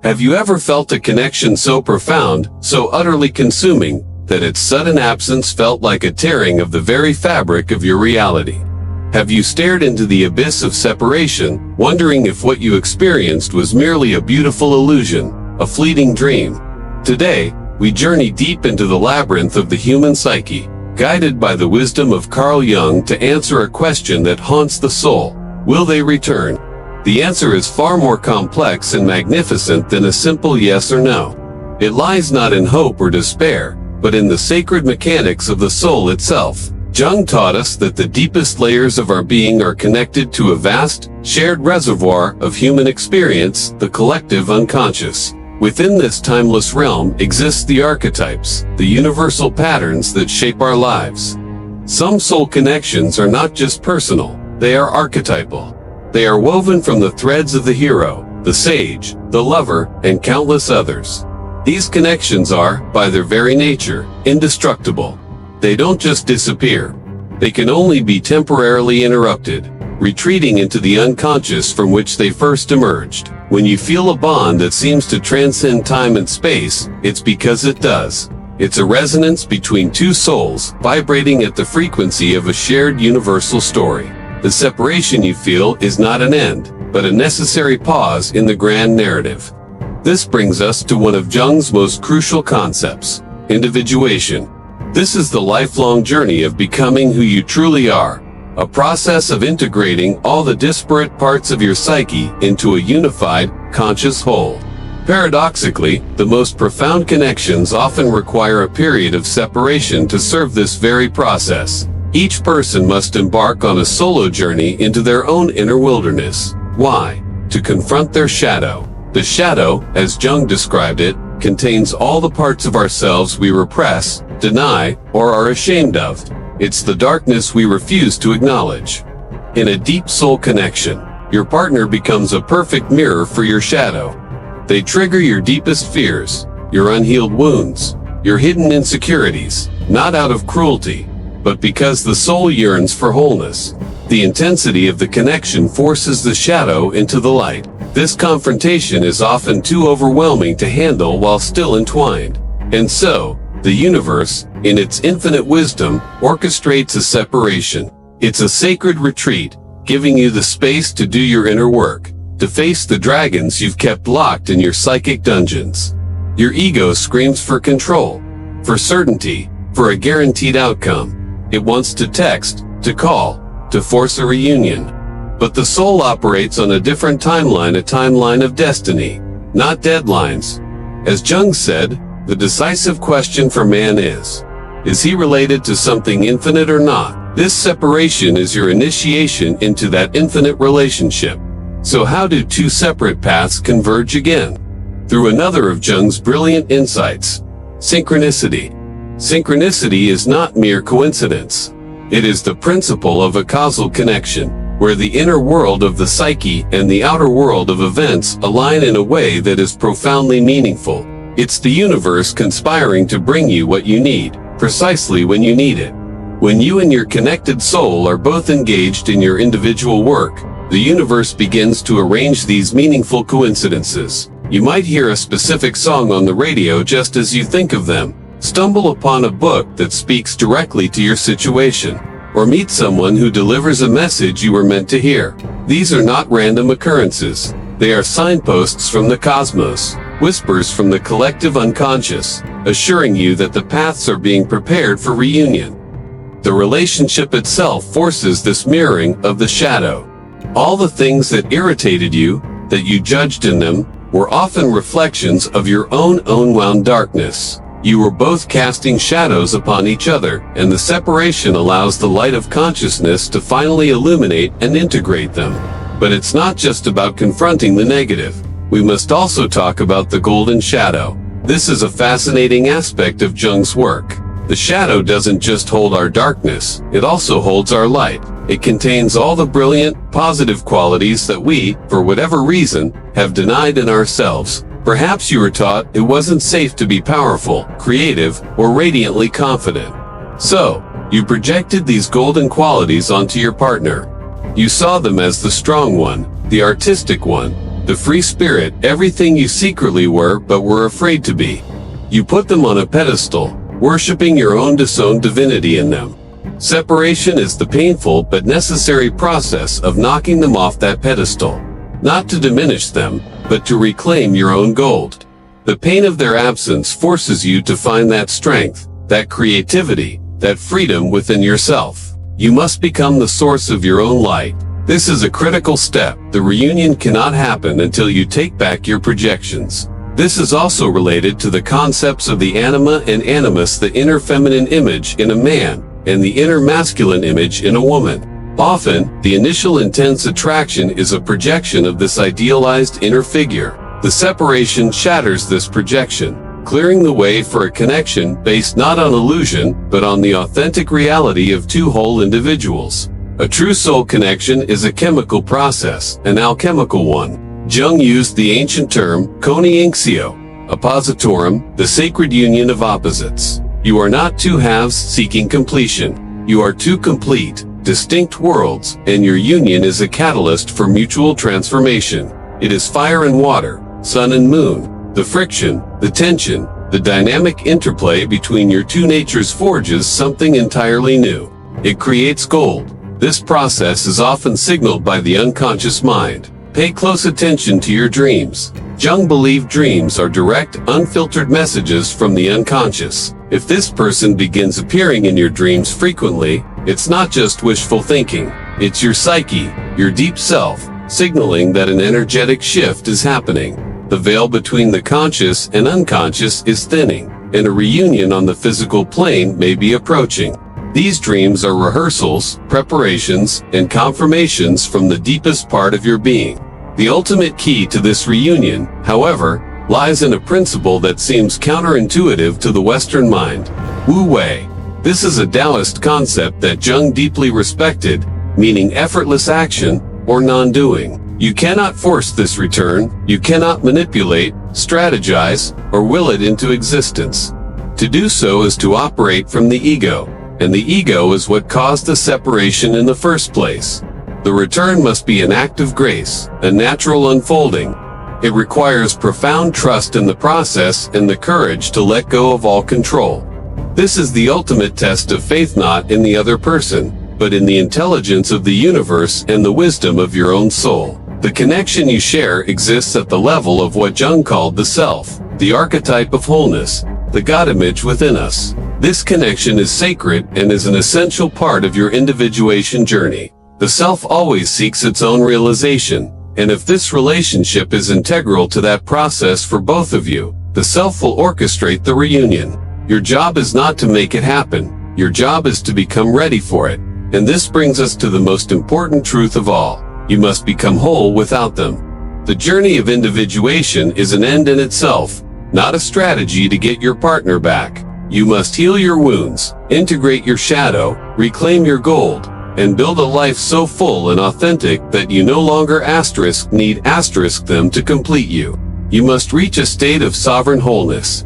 Have you ever felt a connection so profound, so utterly consuming, that its sudden absence felt like a tearing of the very fabric of your reality? Have you stared into the abyss of separation, wondering if what you experienced was merely a beautiful illusion, a fleeting dream? Today, we journey deep into the labyrinth of the human psyche, guided by the wisdom of Carl Jung to answer a question that haunts the soul: will they return? The answer is far more complex and magnificent than a simple yes or no. It lies not in hope or despair, but in the sacred mechanics of the soul itself. Jung taught us that the deepest layers of our being are connected to a vast, shared reservoir of human experience, the collective unconscious. Within this timeless realm exist the archetypes, the universal patterns that shape our lives. Some soul connections are not just personal, they are archetypal. They are woven from the threads of the hero, the sage, the lover, and countless others. These connections are, by their very nature, indestructible. They don't just disappear. They can only be temporarily interrupted, retreating into the unconscious from which they first emerged. When you feel a bond that seems to transcend time and space, it's because it does. It's a resonance between two souls, vibrating at the frequency of a shared universal story. The separation you feel is not an end, but a necessary pause in the grand narrative. This brings us to one of Jung's most crucial concepts: individuation. This is the lifelong journey of becoming who you truly are, a process of integrating all the disparate parts of your psyche into a unified, conscious whole. Paradoxically, the most profound connections often require a period of separation to serve this very process. Each person must embark on a solo journey into their own inner wilderness. Why? To confront their shadow. The shadow, as Jung described it, contains all the parts of ourselves we repress, deny, or are ashamed of. It's the darkness we refuse to acknowledge. In a deep soul connection, your partner becomes a perfect mirror for your shadow. They trigger your deepest fears, your unhealed wounds, your hidden insecurities, not out of cruelty, but because the soul yearns for wholeness. The intensity of the connection forces the shadow into the light. This confrontation is often too overwhelming to handle while still entwined. And so, the universe, in its infinite wisdom, orchestrates a separation. It's a sacred retreat, giving you the space to do your inner work, to face the dragons you've kept locked in your psychic dungeons. Your ego screams for control, for certainty, for a guaranteed outcome. It wants to text, to call, to force a reunion. But the soul operates on a different timeline, a timeline of destiny, not deadlines. As Jung said, the decisive question for man is he related to something infinite or not? This separation is your initiation into that infinite relationship. So how do two separate paths converge again? Through another of Jung's brilliant insights: synchronicity. Synchronicity is not mere coincidence. It is the principle of a causal connection, where the inner world of the psyche and the outer world of events align in a way that is profoundly meaningful. It's the universe conspiring to bring you what you need, precisely when you need it. When you and your connected soul are both engaged in your individual work, the universe begins to arrange these meaningful coincidences. You might hear a specific song on the radio just as you think of them, stumble upon a book that speaks directly to your situation, or meet someone who delivers a message you were meant to hear. These are not random occurrences. They are signposts from the cosmos, whispers from the collective unconscious, assuring you that the paths are being prepared for reunion. The relationship itself forces this mirroring of the shadow. All the things that irritated you, that you judged in them, were often reflections of your own unwound darkness. You were both casting shadows upon each other, and the separation allows the light of consciousness to finally illuminate and integrate them. But it's not just about confronting the negative. We must also talk about the golden shadow. This is a fascinating aspect of Jung's work. The shadow doesn't just hold our darkness, it also holds our light. It contains all the brilliant, positive qualities that we, for whatever reason, have denied in ourselves. Perhaps you were taught it wasn't safe to be powerful, creative, or radiantly confident. So, you projected these golden qualities onto your partner. You saw them as the strong one, the artistic one, the free spirit, everything you secretly were but were afraid to be. You put them on a pedestal, worshipping your own disowned divinity in them. Separation is the painful but necessary process of knocking them off that pedestal. Not to diminish them, but to reclaim your own gold. The pain of their absence forces you to find that strength, that creativity, that freedom within yourself. You must become the source of your own light. This is a critical step. The reunion cannot happen until you take back your projections. This is also related to the concepts of the anima and animus, the inner feminine image in a man, and the inner masculine image in a woman. Often, the initial intense attraction is a projection of this idealized inner figure. The separation shatters this projection, clearing the way for a connection based not on illusion, but on the authentic reality of two whole individuals. A true soul connection is a chemical process, an alchemical one. Jung used the ancient term, coniunctio oppositorum, the sacred union of opposites. You are not two halves seeking completion. You are two complete, distinct worlds, and your union is a catalyst for mutual transformation. It is fire and water, sun and moon. The friction, the tension, the dynamic interplay between your two natures forges something entirely new. It creates gold. This process is often signaled by the unconscious mind. Pay close attention to your dreams. Jung believed dreams are direct, unfiltered messages from the unconscious. If this person begins appearing in your dreams frequently, it's not just wishful thinking. It's your psyche, your deep self, signaling that an energetic shift is happening. The veil between the conscious and unconscious is thinning, and a reunion on the physical plane may be approaching. These dreams are rehearsals, preparations, and confirmations from the deepest part of your being. The ultimate key to this reunion, however, lies in a principle that seems counterintuitive to the Western mind: Wu Wei. This is a Taoist concept that Jung deeply respected, meaning effortless action, or non-doing. You cannot force this return, you cannot manipulate, strategize, or will it into existence. To do so is to operate from the ego, and the ego is what caused the separation in the first place. The return must be an act of grace, a natural unfolding. It requires profound trust in the process and the courage to let go of all control. This is the ultimate test of faith, not in the other person, but in the intelligence of the universe and the wisdom of your own soul. The connection you share exists at the level of what Jung called the self, the archetype of wholeness, the God image within us. This connection is sacred and is an essential part of your individuation journey. The self always seeks its own realization, and if this relationship is integral to that process for both of you, the self will orchestrate the reunion. Your job is not to make it happen. Your job is to become ready for it. And this brings us to the most important truth of all. You must become whole without them. The journey of individuation is an end in itself, not a strategy to get your partner back. You must heal your wounds, integrate your shadow, reclaim your gold, and build a life so full and authentic that you no longer need them to complete you. You must reach a state of sovereign wholeness.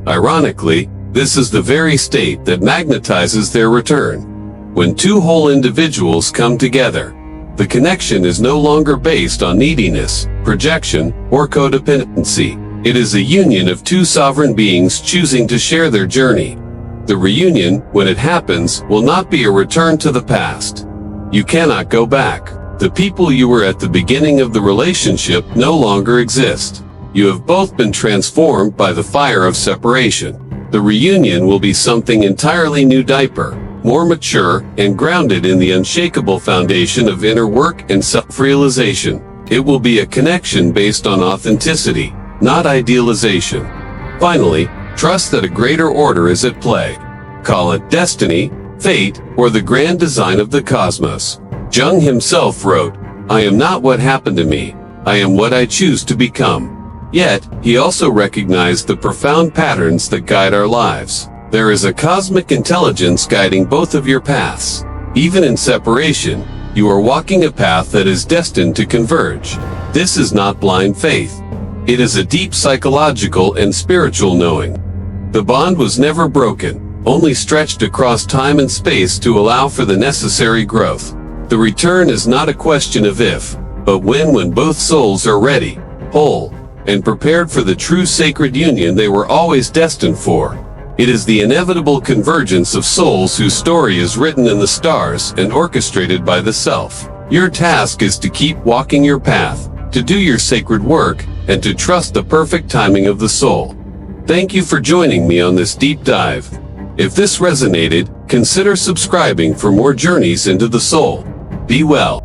Ironically, this is the very state that magnetizes their return. When two whole individuals come together, the connection is no longer based on neediness, projection, or codependency. It is a union of two sovereign beings choosing to share their journey. The reunion, when it happens, will not be a return to the past. You cannot go back. The people you were at the beginning of the relationship no longer exist. You have both been transformed by the fire of separation. The reunion will be something entirely new, more mature, and grounded in the unshakable foundation of inner work and self-realization. It will be a connection based on authenticity, not idealization. Finally, trust that a greater order is at play. Call it destiny, fate, or the grand design of the cosmos. Jung himself wrote, "I am not what happened to me, I am what I choose to become." Yet, he also recognized the profound patterns that guide our lives. There is a cosmic intelligence guiding both of your paths. Even in separation, you are walking a path that is destined to converge. This is not blind faith. It is a deep psychological and spiritual knowing. The bond was never broken, only stretched across time and space to allow for the necessary growth. The return is not a question of if, But when both souls are ready, whole, and prepared for the true sacred union they were always destined for, it is the inevitable convergence of souls whose story is written in the stars and orchestrated by the self. Your task is to keep walking your path, to do your sacred work, and to trust the perfect timing of the soul. Thank you for joining me on this deep dive. If this resonated, consider subscribing for more journeys into the soul. Be well.